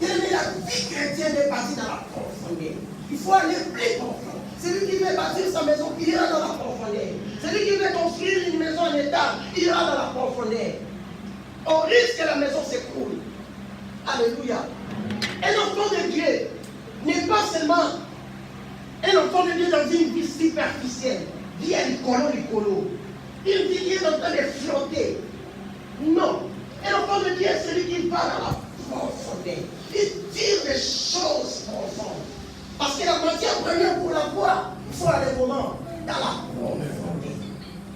La vie chrétienne est partie dans la profondeur. Il faut aller plus profond. Celui qui veut bâtir sa maison, il ira dans la profondeur. Celui qui veut construire une maison en état, il ira dans la profondeur. On risque que la maison s'écroule. Alléluia. Un enfant de Dieu n'est pas seulement un enfant de Dieu dans une vie superficielle. Vie à l'icolo. Une vie qui est en train de flotter. Non. Un enfant de Dieu est celui qui va dans la profondeur. Il tire des choses profondes. Parce que la matière première pour la voir, il faut aller vraiment dans la profondeur.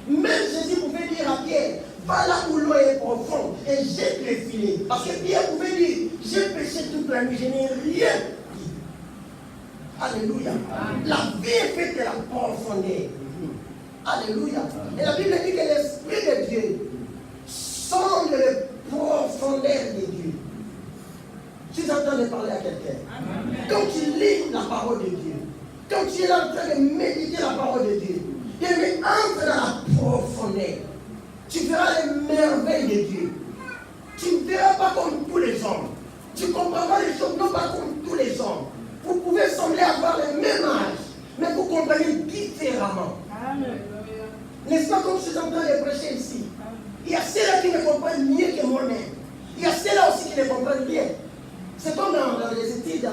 Même Jésus pouvait dire à Pierre, va là où l'eau est profonde et jette les filets. Parce que Pierre pouvait dire, j'ai péché toute la nuit, je n'ai rien pris. Alléluia. La vie est faite de la profondeur. Alléluia. Et la Bible dit que l'Esprit de Dieu sonde les profondeurs de Dieu. Tu es en train de parler à quelqu'un. Quand tu lis la parole de Dieu, quand tu es en train de méditer la parole de Dieu, et entre dans la profondeur, tu verras les merveilles de Dieu. Tu ne verras pas comme tous les hommes. Tu comprendras les choses non pas comme tous les hommes. Vous pouvez sembler avoir le même âge, mais vous comprenez différemment. N'est-ce pas comme je suis en train de prêcher ici? Il y a ceux-là qui me comprennent mieux que moi-même. Il y a ceux-là aussi qui me comprennent bien. C'est comme dans les études,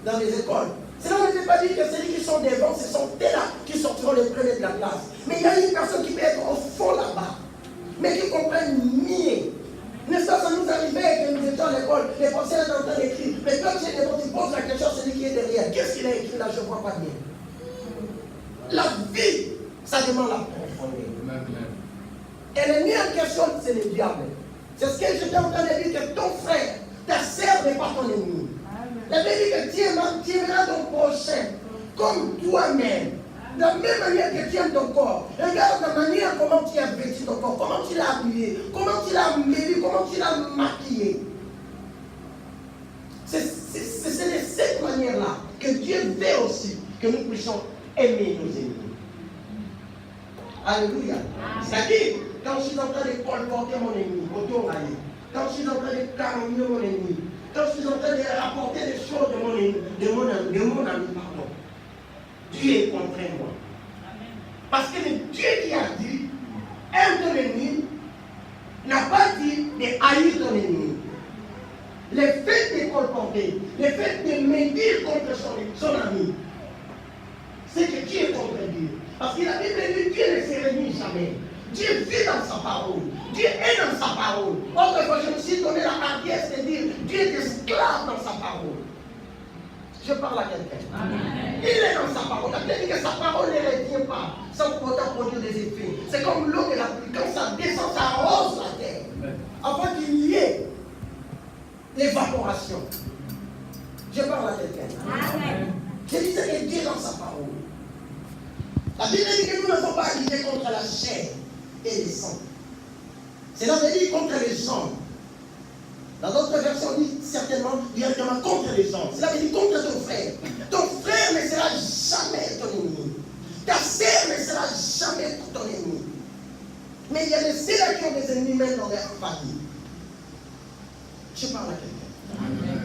dans les écoles. Cela ne veut pas dire que ceux qui sont devant, ce sont eux-là qui sortiront les premiers de la classe. Mais il y a une personne qui peut être au fond là-bas, mais qui comprennent mieux. N'est-ce pas, ça nous arrivait que nous étions à l'école, les pensées étaient en train d'écrire. Mais quand tu es devant, tu poses la question à celui qui est derrière. Qu'est-ce qu'il a écrit là? Je ne vois pas bien. La vie, ça demande la profondeur. Et l'ennemi en question, c'est le diable. C'est ce que j'étais en train de dire, que ton frère, ta sœur n'est pas ton ennemi. La Bible dit que tu aimeras ton prochain comme toi-même. De la même manière que tu aimes ton corps. Regarde la manière comment tu as vêtu ton corps, comment tu l'as habillé, comment tu l'as mêlé, comment tu l'as maquillé. C'est de cette manière-là que Dieu veut aussi que nous puissions aimer nos ennemis. Alléluia. C'est-à-dire, quand je suis en train de colporter mon ennemi, quand je suis en train de calomnier mon ennemi, quand je suis en train de rapporter des choses de mon ami, pardon, Dieu est contre moi. Parce que le Dieu qui a dit, aime ton ennemi, n'a pas dit de haïr ton ennemi. Le fait de colporter, le fait de mentir contre son ami, c'est que Dieu est contre Dieu. Parce que la Bible dit que Dieu ne se réunit jamais. Dieu vit dans sa parole. Dieu est dans sa parole. Autrefois, je me suis donné la hardiesse de dire Dieu est esclave dans sa parole. Je parle à quelqu'un. Il est dans sa parole. La Bible dit que sa parole ne retient pas sans pourtant produire des effets. C'est comme l'eau de la pluie. Quand ça descend, ça arrose la terre. Afin qu'il y ait l'évaporation. Je parle à quelqu'un. Je disais que Dieu est dans sa parole. La Bible dit que nous ne sommes pas agissés contre la chair et le sang. Cela veut dire contre les hommes. Dans d'autres versions, on dit certainement directement contre les hommes. Cela veut dire contre ton frère. Ton frère ne sera jamais ton ennemi. Ta sœur ne sera jamais ton ennemi. Mais il y a des ceux-là qui ont des ennemis même dans leur famille. Je parle à quelqu'un.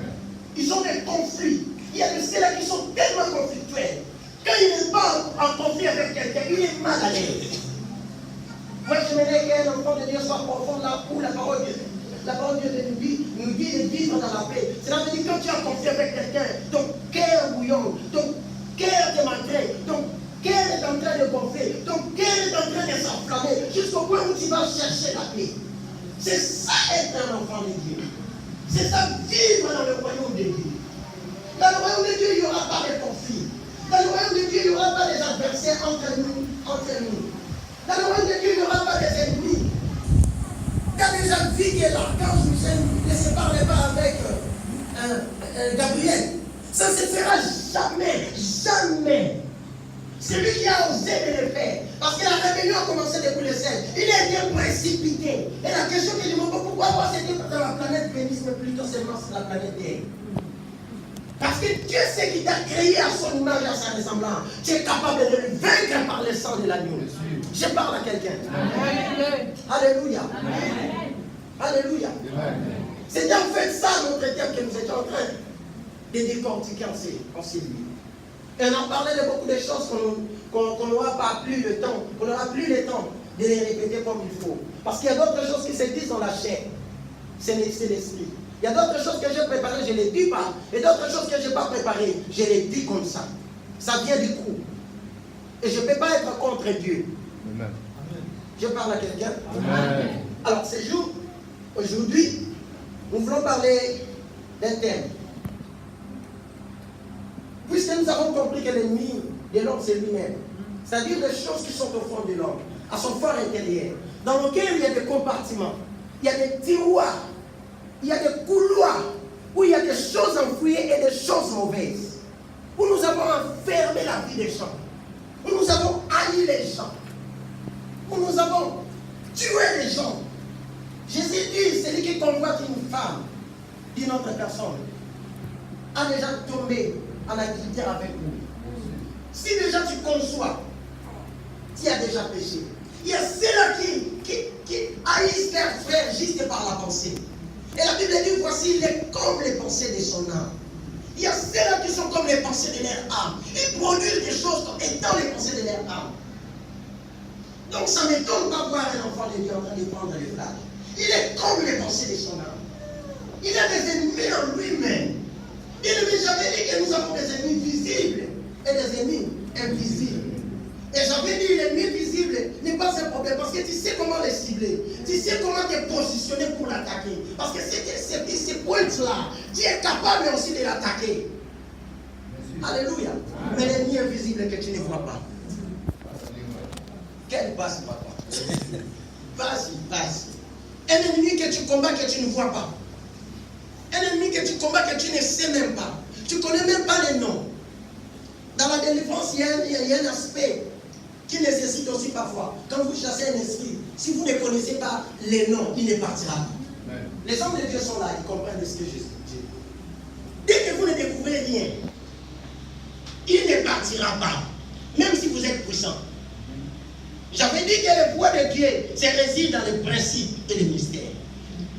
Ils ont des conflits. Il y a des ceux-là qui sont tellement conflictuels. Quand il n'est pas en conflit avec quelqu'un, il est mal à l'aise. Moi, je j'aimerais qu'un enfant de Dieu soit profond là où la parole de Dieu nous dit de vivre dans la paix. Cela veut dire que quand tu as conflit avec quelqu'un, ton cœur bouillon, ton cœur te maltraite, ton cœur est en train de gonfler, ton cœur est en train de s'enflammer, jusqu'au point où tu vas chercher la paix. C'est ça être un enfant de Dieu. C'est ça vivre dans le royaume de Dieu. Dans le royaume de Dieu, il n'y aura pas de conflit. Dans le royaume de Dieu, il n'y aura pas des adversaires entre nous. Dans le royaume de Dieu, il n'y aura pas des ennemis. Quand déjà vie qui est là, quand je ne se parlais pas avec Gabriel, ça ne se fera jamais, jamais. Celui qui a osé de le faire, parce que la rébellion a commencé depuis le ciel, il est bien précipité. Et la question que je me pose, pourquoi moi c'était dans la planète Vénus, mais plutôt seulement sur la planète Terre? Parce que Dieu sait qu'il t'a créé à son image et à sa ressemblance. Tu es capable de le vaincre par le sang de l'agneau. Je parle à quelqu'un. Alléluia. Alléluia. C'était en fait ça notre thème que nous étions en train de décortiquer en ces lieux. Et on en parlait de beaucoup de choses qu'on n'aura pas plus le temps, qu'on n'aura plus le temps de les répéter comme il faut. Parce qu'il y a d'autres choses qui se disent dans la chair. C'est l'esprit. Il y a d'autres choses que j'ai préparées, je ne les dis pas. Et d'autres choses que je n'ai pas préparées, je les dis comme ça. Ça vient du coup. Et je ne peux pas être contre Dieu. Amen. Je parle à quelqu'un. Alors, ce jour, aujourd'hui, nous voulons parler d'un thème. Puisque nous avons compris que l'ennemi de l'homme, c'est lui-même. C'est-à-dire des choses qui sont au fond de l'homme, à son fort intérieur, dans lequel il y a des compartiments, il y a des tiroirs, il y a des couloirs, où il y a des choses enfouies et des choses mauvaises, où nous avons enfermé la vie des gens, où nous avons haï les gens, où nous avons tué les gens. Jésus dit, celui qui convoite une femme d'une autre personne a déjà tombé en activité avec nous. Si déjà tu conçois, tu as déjà péché. Il y a ceux-là qui haïssent leurs frères juste par la pensée. Et la Bible dit, voici, il est comme les pensées de son âme. Il y a ceux-là qui sont comme les pensées de leur âme. Ils produisent des choses comme étant les pensées de leur âme. Donc ça ne m'étonne pas voir un enfant de Dieu en train de prendre les flaques. Il est comme les pensées de son âme. Il a des ennemis en lui-même. Il ne m'a jamais dit que nous avons des ennemis visibles et des ennemis invisibles. Et j'avais dit l'ennemi visible n'est pas un problème parce que tu sais comment les cibler. Tu sais comment te positionner pour l'attaquer. Parce que ces pointes-là, tu es capable aussi de l'attaquer. Alléluia. Mais l'ennemi invisible que tu ne vois pas. Quelle base, papa. Vas-y. Un ennemi que tu combats que tu ne vois pas. Un ennemi que tu combats que tu ne sais même pas. Tu ne connais même pas les noms. Dans la délivrance, il y a un aspect qui nécessite aussi parfois. Quand vous chassez un esprit, si vous ne connaissez pas les noms, il ne partira pas. Ouais. Les hommes de Dieu sont là, ils comprennent ce que Jésus dit. Dès que vous ne découvrez rien, il ne partira pas. Même si vous êtes puissant. J'avais dit que le pouvoir de Dieu se réside dans les principes et les mystères.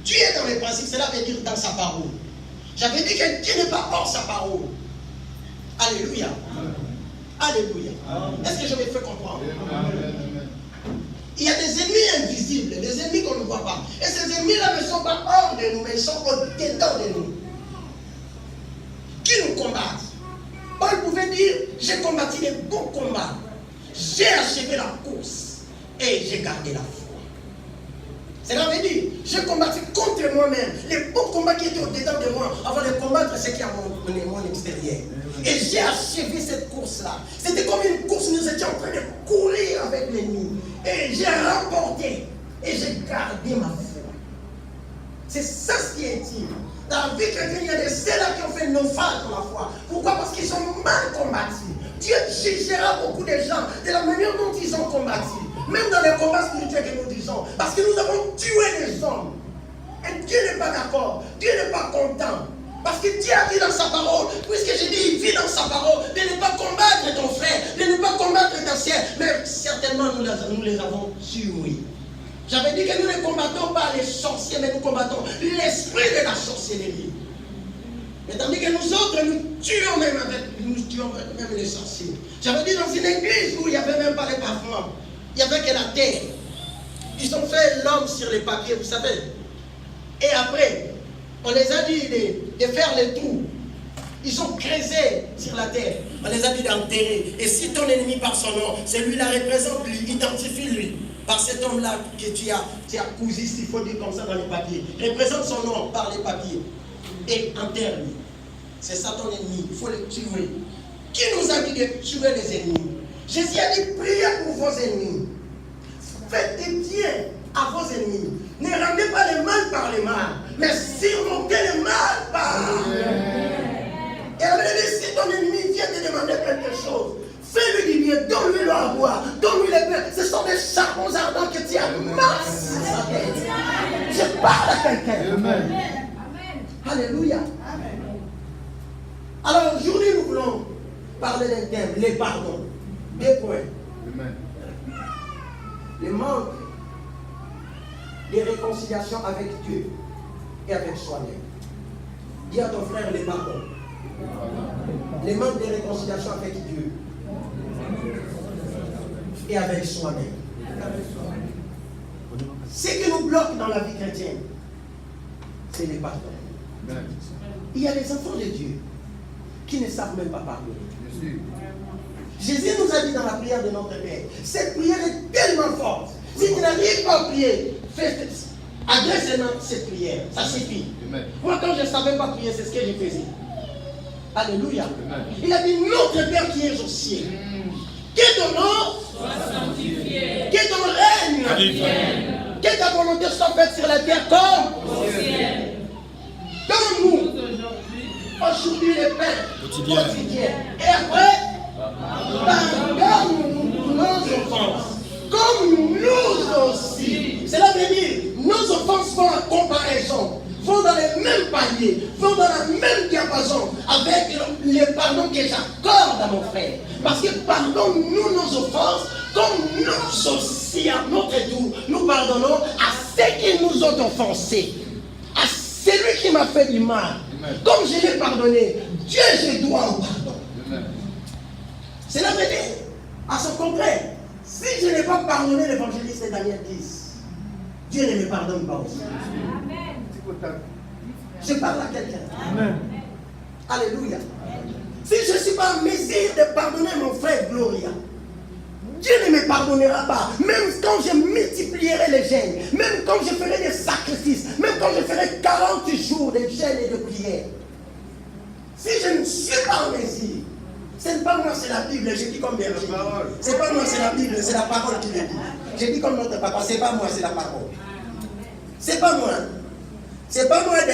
Dieu est dans les principes, cela veut dire dans sa parole. J'avais dit que Dieu n'est pas hors sa parole. Alléluia. Amen. Alléluia. Est-ce que je me fais comprendre? Amen. Il y a des ennemis invisibles, des ennemis qu'on ne voit pas. Et ces ennemis-là ne sont pas hors de nous, mais ils sont au-dedans de nous. Qui nous combattent? Paul pouvait dire, j'ai combattu les bons combats. J'ai achevé la course et j'ai gardé la foi. Cela veut dire, j'ai combattu contre moi-même les bons combats qui étaient au-dedans de moi avant de combattre ce qui est à mon extérieur. Et j'ai achevé cette course-là. C'était comme une course, nous étions en train de courir avec l'ennemi. Et j'ai remporté et j'ai gardé ma foi. C'est ça ce qui est intime. Dans la vie chrétienne, il y a des ceux-là qui ont fait naufrage dans la foi. Pourquoi? Parce qu'ils ont mal combattu. Dieu jugera beaucoup de gens de la manière dont ils ont combattu. Même dans les combats spirituels que nous disons. Parce que nous avons tué les hommes. Et Dieu n'est pas d'accord. Dieu n'est pas content. Parce que Dieu a dit dans sa parole, puisque j'ai dit, il vit dans sa parole, de ne pas combattre ton frère, de ne pas combattre ta sœur. Mais certainement, nous les avons tués. J'avais dit que nous ne combattons pas les sorciers, mais nous combattons l'esprit de la sorcellerie. Mais tandis que nous autres, nous tuons même les sorciers. J'avais dit dans une église où il n'y avait même pas les pavements, il n'y avait que la terre. Ils ont fait l'homme sur les papiers, vous savez. Et après, on les a dit de faire les trous. Ils ont creusé sur la terre. On les a dit d'enterrer. Et si ton ennemi par son nom, celui-là représente lui, identifie-lui. Par cet homme-là que tu as cousu, s'il faut dire comme ça dans les papiers. Représente son nom par les papiers. Et enterre-lui. C'est ça ton ennemi. Il faut le tuer. Qui nous a dit de tuer les ennemis? Jésus a dit, priez pour vos ennemis. Faites des biens à vos ennemis. Ne rendez pas le mal par le mal, mais surmontez le mal par le mal. Et on a dit, si ton ennemi vient te demander quelque chose, fais-lui du bien, donne-lui le à boire, donne-lui le pain. Ce sont des charbons ardents que tu amasses à sa tête. Je parle à quelqu'un. Amen. Alléluia. Amen. Alors aujourd'hui, nous voulons parler d'un thème, les pardons. 2 points. Amen. Le manque de réconciliation avec Dieu et avec soi-même. Dis à ton frère les pardons. Les manques de réconciliation avec Dieu et avec soi-même. Ce qui nous bloque dans la vie chrétienne, c'est les pardons. Il y a des enfants de Dieu qui ne savent même pas pardonner. Jésus nous a dit dans la prière de notre Père, cette prière est tellement forte. Si tu n'arrives pas à prier, adresse-moi cette prière, ça suffit. Moi, quand je ne savais pas prier, c'est ce que je faisais. Alléluia. Il a dit, notre Père qui est aux cieux, que ton nom soit sanctifié, que ton règne vienne, que ta volonté soit faite sur la terre comme au ciel. Donne-nous aujourd'hui le pain quotidien. Et après, pardonne-nous nos offenses, comme nous aussi. Cela veut dire, nos offenses font la comparaison, vont dans les mêmes paliers, vont dans la même diapason avec le pardon que j'accorde à mon frère. Parce que pardonne-nous nos offenses, comme nous aussi, à notre tour, nous pardonnons à ceux qui nous ont offensés, à celui qui m'a fait du mal. Comme je l'ai pardonné, Dieu, je dois en pardon. Cela veut dire, à son contraire, si je n'ai pas pardonné l'évangéliste Daniel 10, Dieu ne me pardonne pas aussi. Amen. Je parle à quelqu'un. Amen. Alléluia. Si je ne suis pas en mesure de pardonner mon frère Gloria, Dieu ne me pardonnera pas. Même quand je multiplierai les jeûnes, même quand je ferai des sacrifices, même quand je ferai 40 jours de jeûnes et de prières. Si je ne suis pas en mesure, ce n'est pas moi, c'est la Bible, je dis comme berger. Ce n'est pas moi, c'est la Bible, c'est la parole qui le dit. Je dis comme notre papa, ce n'est pas moi, c'est la parole. C'est pas moi. C'est pas moi de...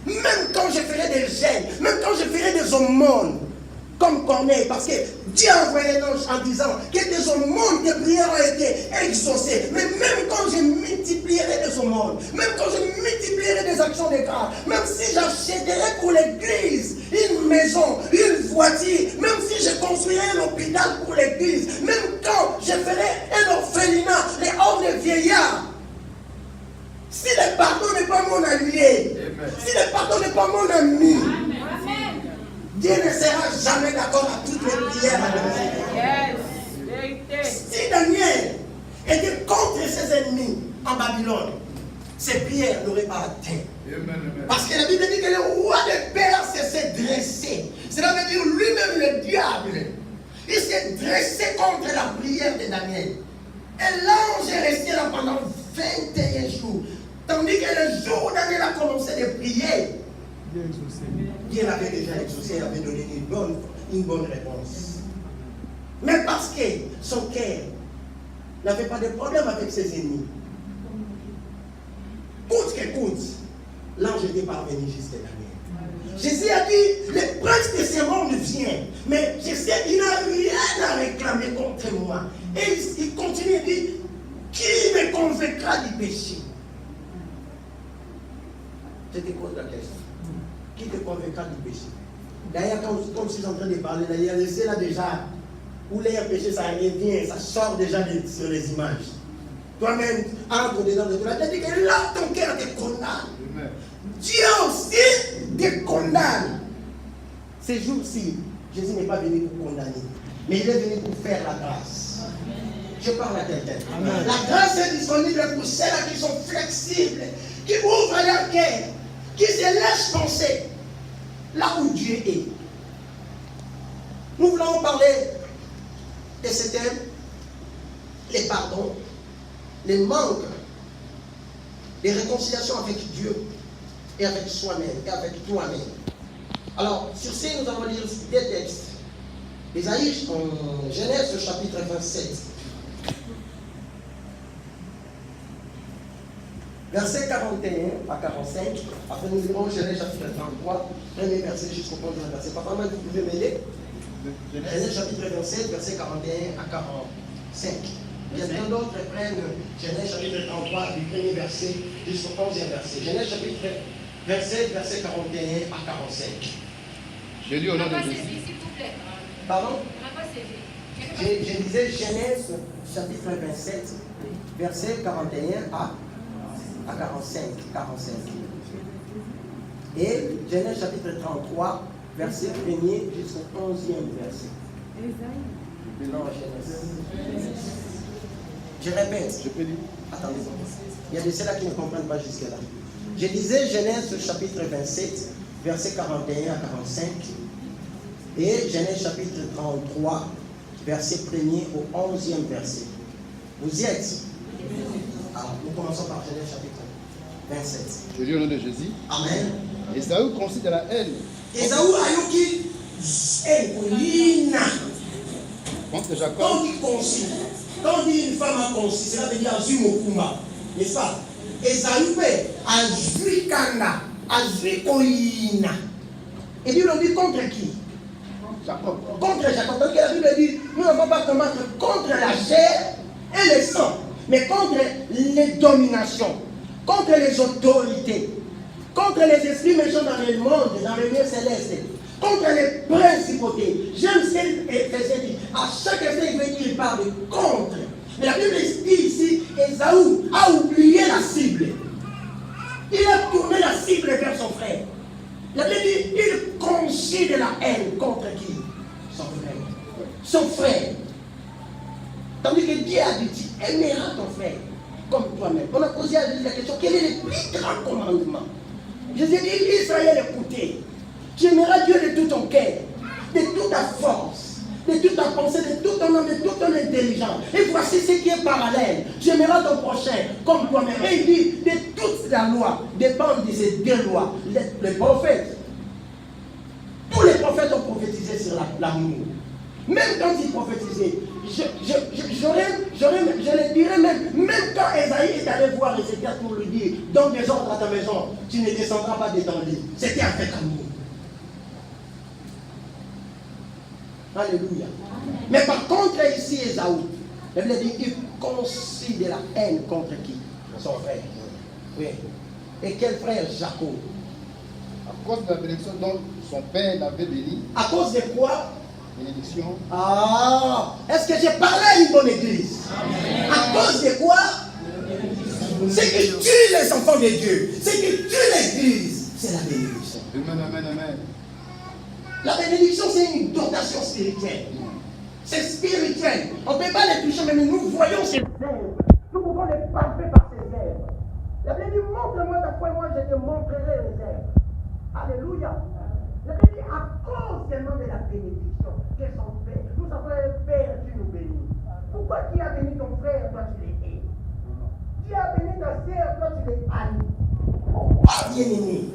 Même quand je ferai des jeûnes, même quand je ferai des aumônes, comme Corneille, parce que Dieu a envoyé l'ange en disant que des aumônes, des prières ont été exaucées. Mais même quand je multiplierai des aumônes, même quand je multiplierai des actions de grâce, même si j'achèterai pour l'église une maison, une voiture, même si je construirai un hôpital pour l'église, même quand je ferai un orphelinat, les hommes de vieillards, si le pardon n'est pas mon allié, si le pardon n'est pas mon ami, Amen. Dieu ne sera jamais d'accord à toutes les prières à Dieu. Si Daniel était contre ses ennemis en Babylone, ses prières n'auraient pas atteint. Parce que la Bible dit que le roi de Perse s'est dressé. Cela veut dire lui-même le diable. Il s'est dressé contre la prière de Daniel. Et l'ange est resté là pendant 21 jours. Tandis que le jour où Daniel a commencé de prier, Dieu l'avait déjà exaucé, il avait donné une bonne réponse. Mais parce que son cœur n'avait pas de problème avec ses ennemis, coûte que coûte, l'ange était parvenu jusqu'à Daniel. Jésus a dit, le prince de ce monde vient, mais je sais qu'il n'a rien à réclamer contre moi. Et il continue à dire, qui me convaincra du péché? Je te pose la question. Qui te convaincra du péché? D'ailleurs, comme je suis en train de parler, il y a laissé là déjà, où les péchés, ça revient, ça sort déjà sur les images. Toi-même, entre dedans de toi, tu as dit que là, ton cœur te condamne. Dieu aussi te condamne. Ces jours-ci, Jésus n'est pas venu pour condamner, mais il est venu pour faire la grâce. Je parle à quelqu'un. La grâce est disponible pour ceux-là qui sont flexibles, qui ouvrent leur cœur, qui se laissent penser là où Dieu est. Nous voulons parler de ce thème, les pardons, les manques, les réconciliations avec Dieu et avec soi-même et avec toi-même. Alors, sur ce, nous allons lire des textes. Ésaïe, en Genèse, chapitre 27. Verset 41 à 45. Après, nous lirons Genèse, chapitre 33, premier verset jusqu'au premier verset. Papa, vous pouvez m'aider? Genèse, chapitre 27, verset 41 à 45. Il y a bien d'autres qui prennent Genèse, chapitre 33, du premier verset jusqu'au 11e verset. Genèse, chapitre 27, verset 41 à 45. Je lis au nom de Jésus. S'il vous plaît. Pardon? Je disais Genèse chapitre 27, verset 41 à à 45. Et Genèse chapitre 33, verset 1er jusqu'au 11e verset. Non, Genèse. Je répète. Je peux lire. Attendez. Il y a de ceux-là qui ne comprennent pas jusque-là. Je disais Genèse chapitre 27, verset 41 à 45. Et Genèse chapitre 33, verset 1er au 11e verset. Vous y êtes? Alors, nous commençons par Genèse chapitre 27. Je lis au nom de Jésus. Amen. Ésaü concit de la haine Esaü ayoki Ekolina. contre Jacob. Quand on dit concis, quand on dit une femme a concis, cela veut dire Azumokuma. N'est-ce pas? Esaü Azuikana, Azuikoina. Et Dieu le dit contre qui? Jacob. Contre Jacob. Donc la Bible dit, nous n'avons pas combattre contre la chair et le sang, mais contre les dominations, contre les autorités, contre les esprits méchants dans le monde, dans le lieu céleste, contre les principautés. J'aime ce qu'Éphésiens dit. À chaque effet, il veut dire, il parle de contre. Mais la Bible dit ici, Esaü a oublié la cible. Il a tourné la cible vers son frère. La Bible dit, il concit de la haine contre qui? Son frère. Son frère. Tandis que Dieu a dit, tu aimeras ton frère comme toi-même. On a posé à Jésus la question, quel est le plus grand commandement? Jésus dit, Israël, écoutez, tu aimeras Dieu de tout ton cœur, de toute ta force, de toute ta pensée, de tout ton âme, de toute ton intelligence. Et voici ce qui est parallèle. Tu aimeras ton prochain comme toi-même. Et il dit, de toute la loi dépendent de ces deux lois. Les prophètes, tous les prophètes ont prophétisé sur l'amour. Même quand ils prophétisaient, je le dirais même quand Esaïe est allé voir Ézéchias pour lui dire, donne des ordres à ta maison, tu ne descendras pas de ton lit. C'était avec amour. Alléluia. Mais par contre, ici, Esaü, la Bible dit qu'il concit de la haine contre qui? Son frère. Oui. Et quel frère? Jacob. À cause de la bénédiction dont son père l'avait béni. À cause de quoi? Bénédiction. Ah, est-ce que j'ai parlé à une bonne église? Amen. À cause de quoi? C'est qui tue les enfants de Dieu. C'est qui tue l'église. C'est la bénédiction. Amen, amen, amen. La bénédiction, c'est une dotation spirituelle. C'est spirituel. On ne peut pas les toucher, mais nous voyons ces œuvres. Nous pouvons les palper par ces œuvres. La Bible dit, montre-moi ta foi, moi je te montrerai les œuvres. Alléluia. La Bible dit, à cause seulement de la bénédiction que son Père, nous avons un Père qui nous bénit. Pourquoi qui a béni ton frère, toi tu les hais? Qui a béni ta sœur, toi tu les haïs? Pourquoi, bien-aimé?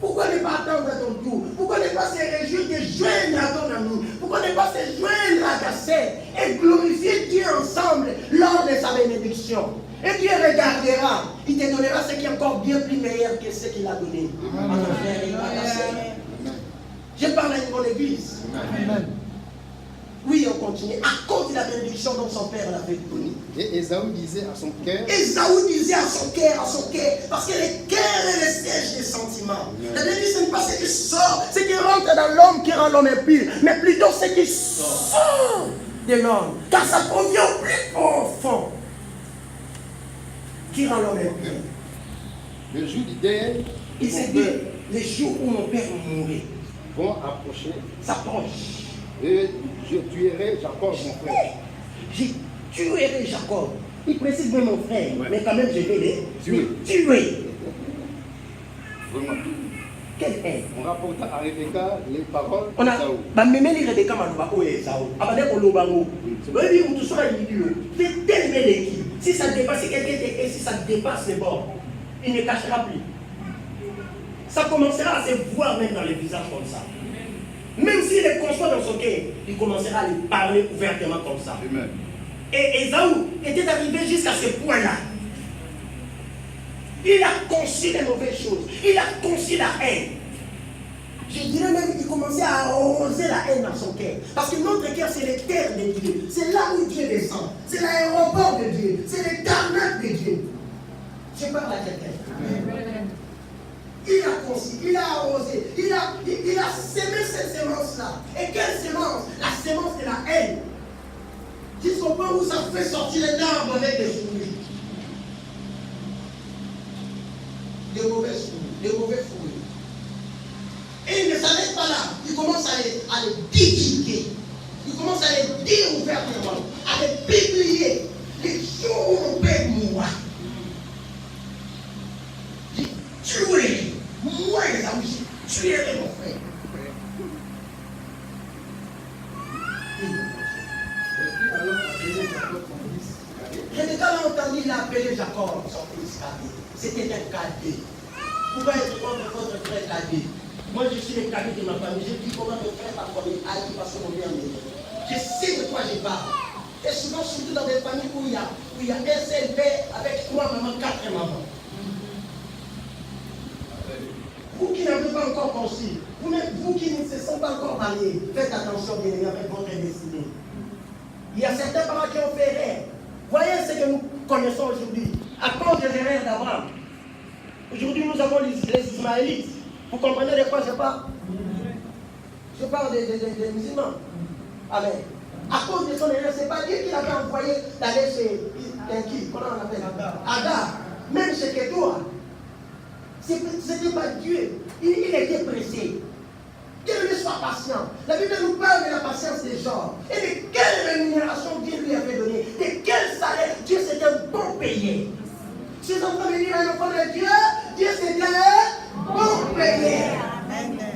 Pourquoi ne pas attendre à ton tour? Pourquoi ne pas se réjouir de joindre à ton ami? Pourquoi ne pas se joindre à ta sœur et glorifier Dieu ensemble lors de sa bénédiction? Et Dieu regardera, il te donnera ce qui est encore bien plus meilleur que ce qu'il a donné à ton frère et à ta sœur. Je parle à une bonne église. Amen. Oui, on continue. À cause de la bénédiction dont son père l'avait donnée. Et Esaü disait à son cœur. Esaü disait à son cœur, parce que le cœur est le siège des sentiments. La Bible dit, ce n'est pas ce qui sort, ce qui rentre dans l'homme qui rend l'homme impur, mais plutôt ce qui sort de l'homme. Car ça provient au plus profond qui rend l'homme impur. Le jour d'hier, il s'est dit, les jours où mon père mourrait vont approcher. S'approche. Et je tuerai Jacob, mon frère. Je tuerai Jacob. Il précise même mon frère, ouais. Mais quand même je vais les tuer. Vraiment. Quelle haine. On rapporta à Rebecca les paroles de Esaü. On a même les Rebecca Malouba ou Esaü. Après on l'a dit, on tout sera idiot. C'est tellement l'équipe. Si ça dépasse quelqu'un et si ça dépasse les bords, il ne cachera plus. Ça commencera à se voir même dans les visages comme ça. Même s'il est constant dans son cœur, il commencera à lui parler ouvertement comme ça. Amen. Et Esaü était arrivé jusqu'à ce point-là. Il a conçu les mauvaises choses. Il a conçu la haine. Je dirais même qu'il commençait à arroser la haine dans son cœur. Parce que notre cœur, c'est les terres de Dieu. C'est là où Dieu descend. C'est l'aéroport de Dieu. C'est le tabernacle de Dieu. Je parle à quelqu'un. Il a conçu, il a arrosé, il a semé cette semence-là. Et quelle semence? La semence de la haine. Jusqu'au point où ça fait sortir les arbres avec des fruits. de mauvaises fruits, de mauvais fruits. Et il ne s'arrête pas là. Il commence à les divulguer. Il commence à les dire ouvertement, à les publier. Les jours où mon père mourra. J'ai tué. Moi, les amis, j'ai tué mon frère. Rebecca l'a entendu, il a appelé Jacob, son fils cadet. C'était un cadet. Vous pouvez être contre votre frère cadet. Moi, je suis le cadet de ma famille. Je dis comment mon frère a commis Aïe parce qu'on vient de je sais de quoi je parle. Et souvent, surtout dans des familles où il y a un seul père avec 3 mamans, 4 mamans. Vous qui n'avez pas encore conçu, vous qui ne se sont pas encore mariés, faites attention bien aimés avec votre destinée. Il y a certains parents qui ont fait erreur. Voyez ce que nous connaissons aujourd'hui. À cause des erreurs d'Abraham. Aujourd'hui, nous avons les Ismaélites. Vous comprenez de quoi je parle? Je parle des musulmans. Amen. À cause de son erreur, ce n'est pas Dieu qui l'avait envoyé d'aller chez qui? Comment on appelle? Agar. Même chez Kétoua. Ce n'était pas Dieu. Il était pressé. Dieu ne soit patient. La Bible nous parle de la patience des gens. Et de quelle rémunération Dieu lui avait donné. De quel salaire Dieu s'était bon payé. Ses enfants venaient à l'enfant de Dieu. Dieu s'était bon payé.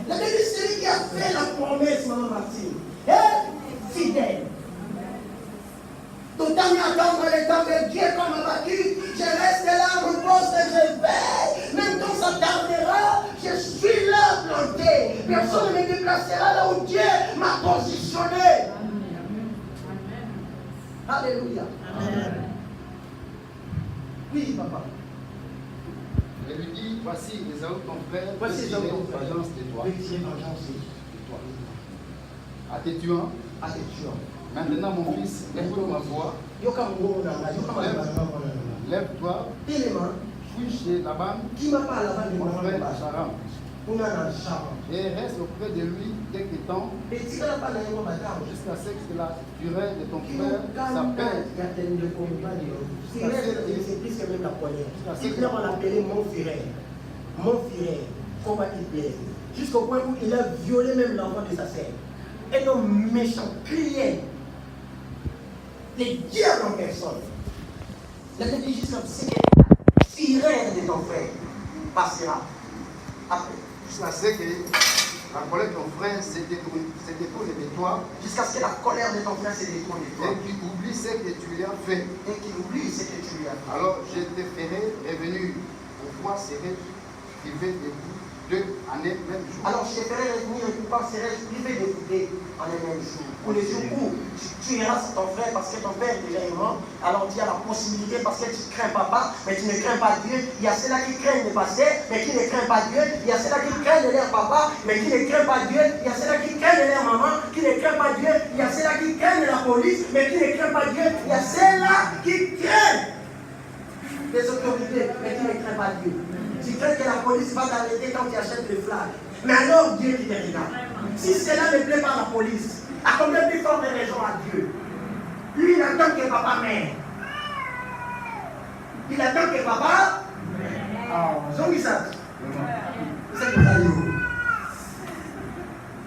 La Bible dit celui qui a fait la promesse, maman Martine, est fidèle. Tout en attendant le temps de Dieu comme abattu, je reste là, mon poste, je veille. Même quand ça tardera, je suis là planté. Personne ne me déplacera là où Dieu m'a positionné. Alléluia. Amen. Oui, papa. Elle lui dit, voici Ésaü ton frère, voici Ésaü ton frère, vengeance de toi. À tes tuants. Maintenant, mon fils, écoute ma voix. Lève-toi. Fuis chez Laban, mon frère Charam. Et reste auprès de lui quelque temps, jusqu'à ce que la durée de ton frère s'appelle. On l'appelait mon frère, combat il plaît. Jusqu'au point où il a violé même l'enfant de sa sœur. Un homme méchant, cruel. Les diables en personne. La Bible dit juste comme c'est que fureur de ton frère passera. Après. Jusqu'à ce que la colère de ton frère se détourne de toi. Jusqu'à ce que la colère de ton frère se détourne de toi. Et qu'il oublie ce que tu lui as fait. Et qu'il oublie ce que tu lui as fait. Alors je te ferai revenir. Pourquoi serais privé de vous 2 années, même jour? Alors je te ferai revenir et pourquoi serais-je privé de vous en un même jour? Pour les jours où tu iras ton frère parce que ton père est déjà mort, alors tu as la possibilité parce que tu crains papa, mais tu ne crains pas Dieu. Il y a ceux-là qui craignent le passé, mais qui ne craignent pas Dieu. Il y a ceux-là qui craignent leur papa, mais qui ne craignent pas Dieu. Il y a ceux-là qui craignent leur maman, qui ne craignent pas Dieu. Il y a ceux-là qui craignent la police, mais qui ne craignent pas Dieu. Il y a ceux-là qui craignent les autorités, mais qui ne craignent pas Dieu. Tu crains que la police va t'arrêter quand tu achètes les flags. Mais alors Dieu qui te regarde. Si cela ne plaît pas la police, à combien plus forte raison à Dieu? Lui, il attend que papa meure. Il attend que papa meure. Jean-Louis, c'est pour ça.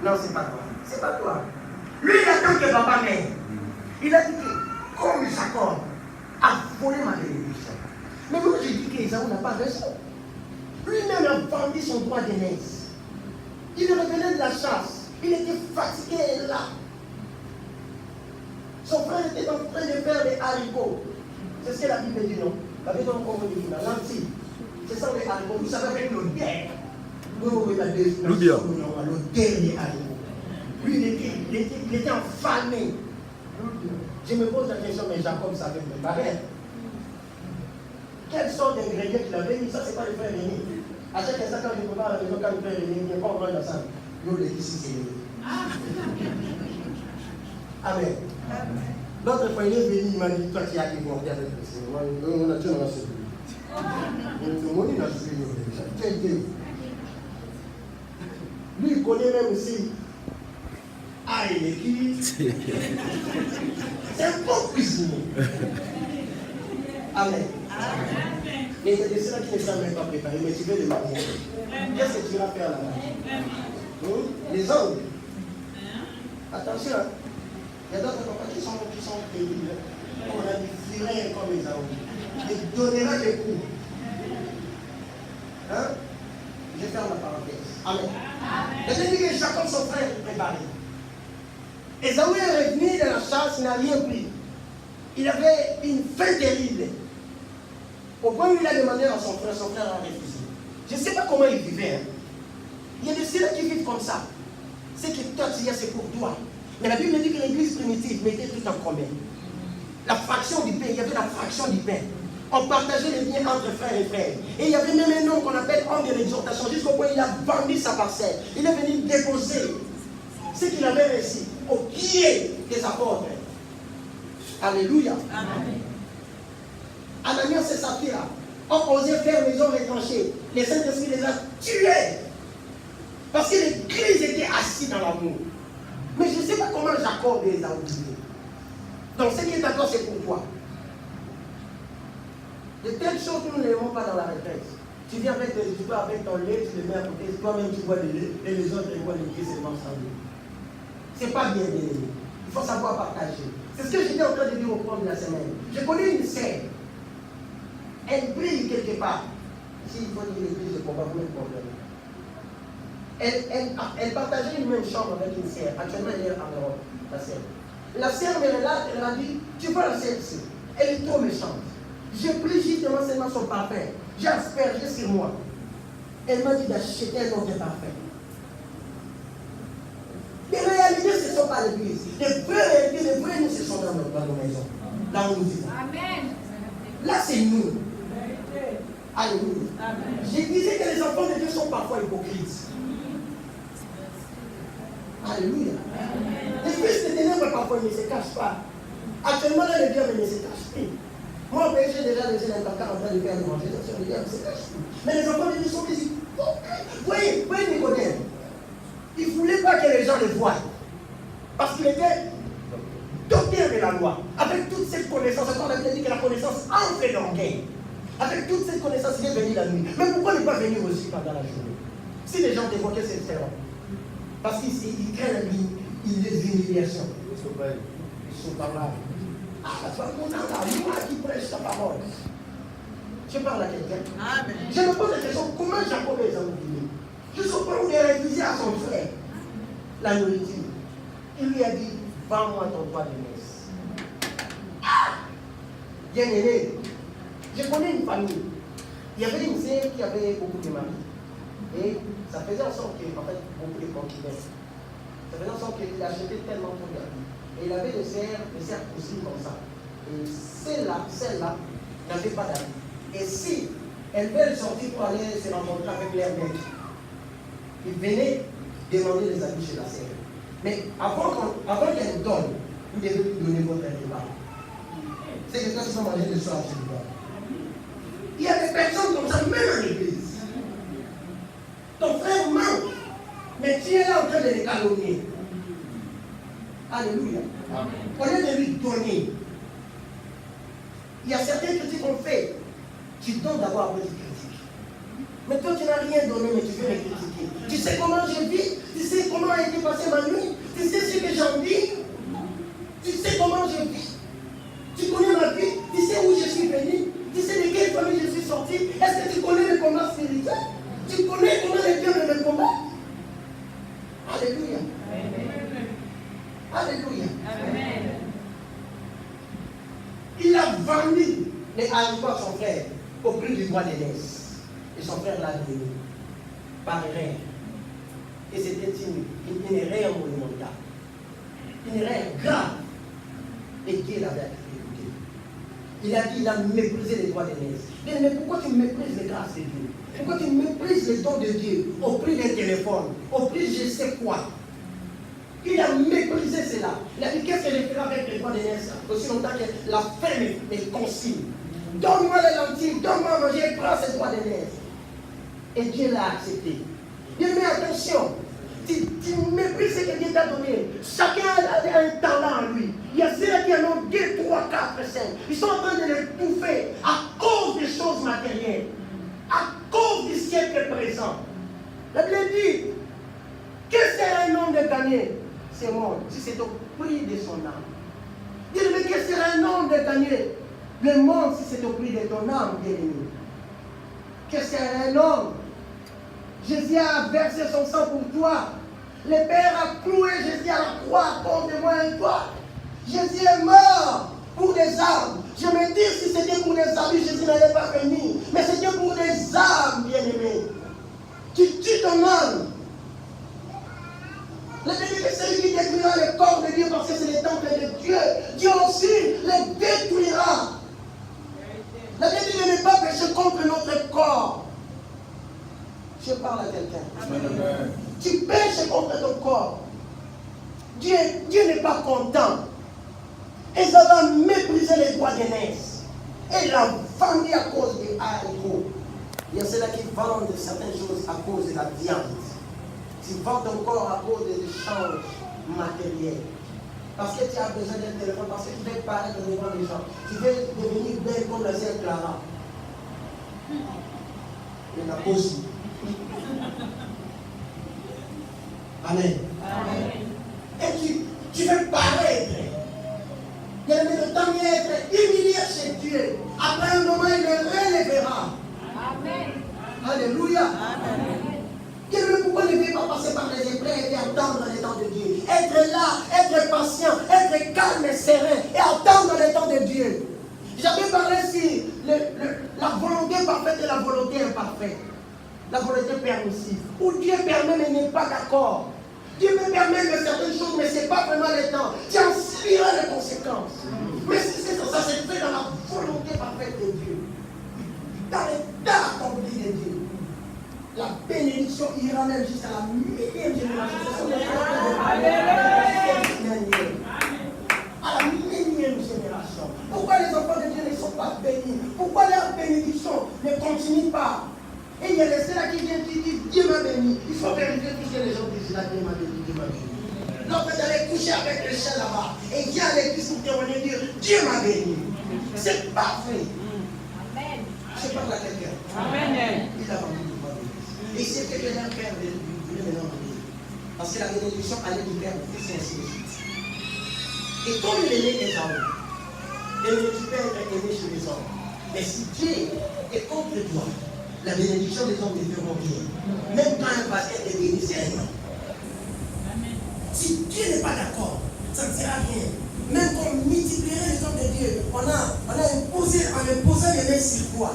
Non, c'est pas toi. C'est pas toi. Lui, il attend que papa meure. Il a dit que, comme Jacob a volé ma bénédiction. Mais moi, j'ai dit qu'Ésaü n'a pas raison. Lui-même a vendu son droit d'aînesse. Il revenait de la chasse. Il était fatigué et là. Son frère était en train de faire des haricots. C'est ce que la Bible dit, non? La Bible dit, la lentille. C'est ça les haricots. Vous savez, avec l'odeur. L'odeur des haricots. Lui, il était enflammé. Je me pose la question, mais Jacob savait préparer. Quelle sorte d'ingrédients qu'il avait mis? Ça, c'est pas le frère aîné. À chaque instant, quand je prépare la maison, quand le frère aîné, il n'est pas au moins dans ça. Nous, les ici, c'est aîné. Amen. L'autre fois, il est venu, il m'a dit, toi, tu as été mortel avec le Seigneur. On a dit, on a ce lui, il connaît même aussi. Ah, il est qui? C'est un bon cuisinier. Amen. Mais il y a des ceux qui ne sont même pas préparés, mais tu veux le mariage. Qu'est-ce que tu vas faire là-bas? Les hommes. Attention, il y a d'autres papas qui sont pénibles. On a des filets comme les hommes. Ils donnera des coups. Hein? Je ferme la parenthèse. Amen. La Bible dit que Jacob, son frère, est préparé. Esaü est revenu de la chasse, il n'a rien pris. Il avait une faim terrible. Au point où il a demandé à son frère a refusé. Je ne sais pas comment il vivait. Hein. Il y a des ceux qui vivent comme ça. C'est que toi, tu y as, c'est pour toi. Mais la Bible dit que l'église primitive mettait tout en commun. La fraction du pain, il y avait la fraction du pain. On partageait les biens entre frères et frères. Et il y avait même un homme qu'on appelle homme de l'exhortation, jusqu'au point où il a vendu sa parcelle. Il est venu déposer ce qu'il avait reçu au pied des apôtres. Alléluia. Amen. Ananias et Saphira ont osé faire maison retranchée. Les Saint-Esprit les a tués. Parce que l'église était assise dans l'amour. Mais je ne sais pas comment Jacob les a oubliés. Donc ce qui est à toi, c'est pour toi. De telles choses, nous ne les pas dans la retraite. Tu viens avec ton lait, tu le mets à côté, toi-même tu bois le lait, et les autres ils boivent le lait seulement sans lait. Ce n'est pas bien aimé. Il faut savoir partager. C'est ce que j'étais en train de dire au cours de la semaine. Je connais une sœur. Elle brille quelque part. S'il faut dire l'église de combat, vous avez problème. Elle partageait une même chambre avec une sœur. Actuellement, elle est en Europe, la sœur. La sœur me regarde, elle m'a dit, tu vois la sœur ici, elle est trop méchante. J'ai pris justement seulement son parfum. J'ai aspergé sur moi. Elle m'a dit d'acheter un autre parfum. Les réalités, ce ne sont pas l'église. Les vraies réalités, les vrais nous, ce sont dans nos maisons. Là où nous vivons. Amen. Là, c'est nous. Alléluia. Amen. Je disais que les enfants de Dieu sont parfois hypocrites. Alléluia. Les fils de ténèbres, parfois, ils ne se cachent pas. Actuellement, là, les diables ne se cachent plus. Moi, j'ai déjà laissé l'important en train de faire le manger. Les diables ne se cachent plus. Mais les enfants de Dieu sont des hypocrites. Voyez, Nicodème. Il ne voulait pas que les gens le voient. Parce qu'il était docteur de la loi. Avec toute cette connaissance, on a dit que la connaissance entre l'orgueil. Avec toute cette connaissance, il est venu la nuit. Mais pourquoi ne pas venir aussi pendant la journée? Si les gens te voient, qu'est-ce qu'ils feront? Parce qu'ils craignent les humiliations. Ils sont pas là. Ah, tu vois, mon âme, moi qui prêche ta parole. Je parle à quelqu'un. Amen. Je me pose la question, comment Jacob les a oubliés? Jusqu'au point où il a refusé à son frère la nourriture. Il lui a dit, vends-moi ton droit de messe. Ah! Bien aimé, je connais une famille. Il y avait une sœur qui avait beaucoup de maris. Et ça faisait en sorte qu'il y avait beaucoup de concubines. Ça faisait en sorte qu'il achetait tellement de garder. Et il avait des sœurs cousines comme ça. Et celle-là n'avait pas d'amis. Et si elles veulent sortir pour aller se rencontrer avec leurs maîtres, ils venaient demander des habits chez la sœur. Mais avant qu'elle donne, vous devez lui donner votre repas. C'est que quand ils sont mangés le soir, je le vois. Il y a des personnes comme ça, même en église. Ton frère manque, mais tu es là en train de les calomnier. Alléluia. Au lieu de lui donner, il y a certaines critiques qu'on fait. Tu donnes d'abord après tu critiques. Mais toi, tu n'as rien donné, mais tu veux les critiquer. Tu sais comment je vis, tu sais comment a été passée ma nuit, tu sais ce que j'en dis, tu sais comment je vis. Tu connais ma vie, tu sais où je suis venu, tu sais de quelle famille je suis sorti. Est-ce que tu connais le combat spirituel? Tu connais comment les dieux me combattent? Alléluia. Alléluia. Amen. Il a vendu les haricots à son frère au prix du droit d'aînesse. Et son frère l'a donné par erreur. Et c'était une erreur monumentale. Une erreur grave. Et Dieu l'avait écouté. Il a dit, il a méprisé les droits d'aînesse. Mais pourquoi tu méprises les grâces de Dieu? Pourquoi tu méprises les dons de Dieu au prix d'un téléphone, au prix je sais quoi? Il a méprisé cela. Il a dit, qu'est-ce que je ferai avec les droits d'aînesse aussi longtemps que la faim me consigne? Donne-moi les lentilles, donne-moi à manger, prends ces droits d'aînesse. Et Dieu l'a accepté. Dieu, mais attention, tu méprises ce que Dieu t'a donné. Chacun a un talent en lui. Il y a ceux qui en ont 2, 3, 4, 5. Ils sont en train de les bouffer à cause des choses choses matérielles, à cause du siècle présent. La Bible dit, que serait un homme de gagner ce monde si c'est au prix de son âme? Dis-le, que serait un homme de gagner le monde si c'est au prix de ton âme, bien-aimé? Que serait un homme? Jésus a versé son sang pour toi. Le Père a cloué Jésus à la croix à cause de moi et toi. Jésus est mort pour des âmes. Je me dis, si c'était pour des âmes, Jésus n'allait pas venir. Mais c'était pour des âmes, bien-aimés. Tu tues ton âme. La Bible dit que celui qui détruira le corps de Dieu, parce que c'est le temple de Dieu, Dieu aussi le détruira. La Bible dit de ne pas pécher contre notre corps. Je parle à quelqu'un. Tu pêches contre ton corps. Dieu n'est pas content. Et ça va mépriser les droits d'aînesse. Et l'a vendu à cause des haricots. Il y a ceux-là qui vendent certaines choses à cause de la viande. Tu vends ton corps à cause des échanges matériels. Parce que tu as besoin d'un téléphone, parce que tu veux paraître devant les gens. Tu veux devenir belle comme la sœur Clara. Mais la cause. Amen. Amen. Et tu veux paraître. Il y a le temps d'être humilié chez Dieu. Après un moment, il le relèvera. Amen. Alléluia. Amen. Pourquoi ne pouvez pas passer par les épreuves et attendre le temps de Dieu? Être là, être patient, être calme et serein et attendre le temps de Dieu. J'avais parlé sur la volonté parfaite et la volonté imparfaite. La volonté permissive. Où Dieu permet mais n'est pas d'accord. Dieu me permet de certaines choses, mais ce n'est pas vraiment le temps. Tu en subiras les conséquences. Mais si c'est ça, ça se fait dans la volonté parfaite de Dieu. Dans l'état accompli de Dieu. La bénédiction ira même jusqu'à la millième génération. Ce sont les à la millième génération. Pourquoi les enfants de Dieu ne sont pas bénis? Pourquoi leur bénédiction ne continue pas? Et il y a les ceux-là qui viennent qui disent Dieu m'a béni. Il faut vérifier tout ce que les gens disent là, Dieu m'a béni, Dieu m'a béni. Lorsque vous allez coucher avec le chien là-bas, et il y a l'église pour témoigner dire Dieu m'a béni. C'est parfait. Amen. Je parle à quelqu'un. Amen. Il a vendu. Et c'est ce que leur père voulait maintenant dire. Parce que la bénédiction allait du père, du fils et ainsi de suite. Et comme il aimait Esaü, tu peux être aimé chez les hommes. Mais si Dieu est contre toi, la bénédiction des hommes ne feront rien. Même quand un pasteur te bénit, c'est rien. Si Dieu n'est pas d'accord, ça ne sert à rien. Même qu'on multiplierait les hommes de Dieu, on a imposé, en imposant les mains sur toi.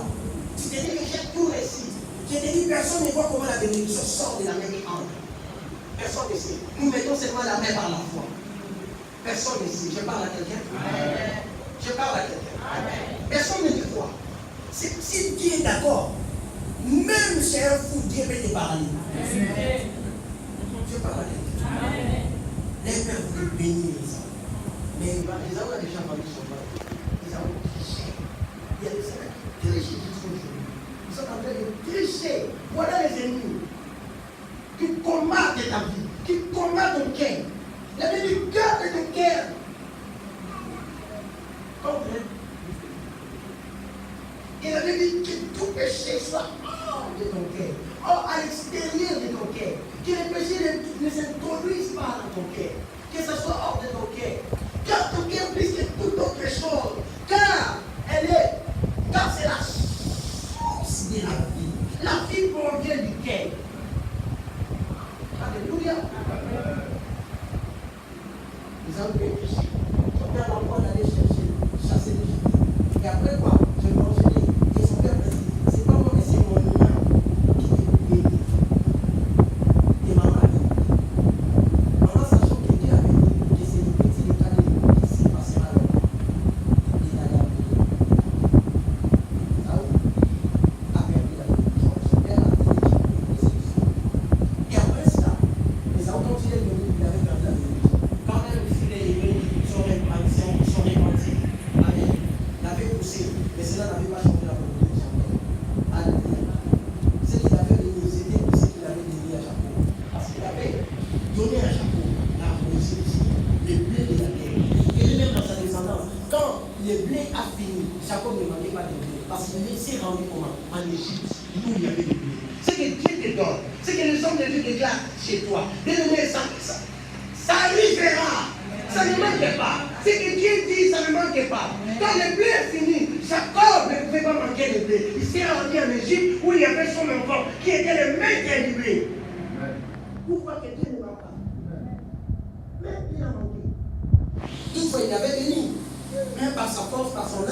Tu te dis que j'ai tout réussi. Je te dis, personne ne voit comment la bénédiction sort de la main et entre. Personne ne sait. Nous mettons seulement la main par la foi. Personne ne sait. Je parle à quelqu'un. Je parle à quelqu'un. Personne ne te croit. Si Dieu est d'accord, même chez un fou, Dieu peut te parler. Je parle à quelqu'un. Les pères veulent bénir les hommes. Mais les hommes ont déjà vendu son mal. Ils ont triché. Il y a des gens qui trichent jusqu'au jour. Ils sont en train de tricher. Voilà les ennemis qui combattent ta vie, qui combattent ton cœur. La Bible dit garde ton cœur. Comprenez? Et la Bible dit que tout péché soit hors de ton cœur, hors à l'extérieur de ton cœur. Que les péchés ne s'introduisent pas dans ton cœur. Que ce soit hors de ton cœur. Car ton cœur plus que toute autre chose. Car c'est la source de la vie. La vie provient du cœur. Alléluia. Ils ont bien péché. Son père l'envoie d'aller chasser les juifs. Et après quoi? Je vais manger. Et son père me dit, c'est pas moi, mais c'est mon nom qui est béni. Et maman a dit, en sachant que Dieu avait dit que c'est le petit détail qui s'est passé à l'homme. Il a perdu la bénédiction. Son père a dit, et après cela, les enfants continuent de venir, il avait perdu la bénédiction. Quand même, il est venu, son répandu, l'avait poussé, mais cela n'avait pas changé la volonté de son père. Alléluia. Ce qu'il avait donné, c'était ce qu'il avait donné à Jacob. Parce qu'il avait donné à Jacob la réussite, le blé de la terre. Et lui-même dans sa descendance, quand le blé a fini, Jacob ne manquait pas de blé. Parce qu'il s'est rendu comment? En Égypte, où il y avait des blés. Ce que Dieu te donne, ce que les hommes de Dieu déclarent chez toi, bien-aimé, ça arrivera. Ça ne manque pas. Ce que Dieu dit, ça ne manque pas. Quand le blé est fini, Jacob ne pouvait pas manquer le blé. Il s'est rendu en Égypte où il y avait son enfant qui était le maître du blé. Pourquoi que Dieu ne va pas? Mais il a manqué. Toutefois, il avait béni. Mais par sa force, par son âme.